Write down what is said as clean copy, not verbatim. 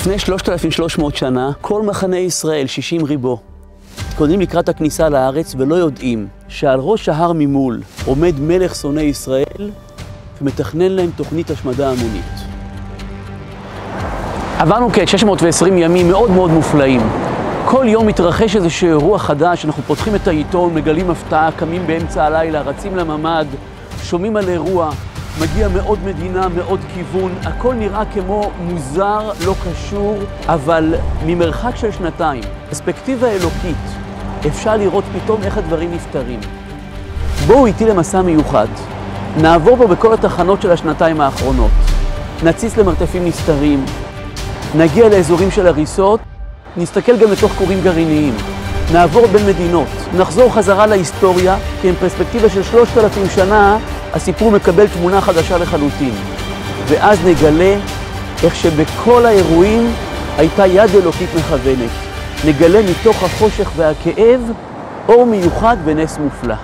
לפני 3,300 שנה, כל מחנה ישראל, 60 ריבו, קונים לקראת הכניסה לארץ ולא יודעים שעל ראש ההר ממול עומד מלך שונא ישראל ומתכנן להם תוכנית השמדה המונית. עברנו כ-620 ימים מאוד מאוד מופלאים. כל יום מתרחש איזשהו אירוע חדש, אנחנו פותחים את העיתון, מגלים הפתעה, קמים באמצע הלילה, רצים לממ"ד, שומעים על אירוע, מגיע מאוד מדינה, מאוד כיוון, הכל נראה כמו מוזר, לא קשור, אבל ממרחק של שנתיים, פרספקטיבה אלוקית, אפשר לראות פתאום איך הדברים נפתרים. בואו איתי למסע מיוחד, נעבור בו בכל התחנות של השנתיים האחרונות, נציץ למרתפים נסתרים, נגיע לאזורים של הריסות, נסתכל גם לתוך כורים גרעיניים, נעבור בין מדינות, נחזור חזרה להיסטוריה, כי עם פרספקטיבה של 3,000 שנה, הסיפור מקבל תמונה חדשה לחלוטין. ואז נגלה איך שבכל האירועים הייתה יד אלוקית מכוונת. נגלה מתוך החושך והכאב אור מיוחד ונס מופלא.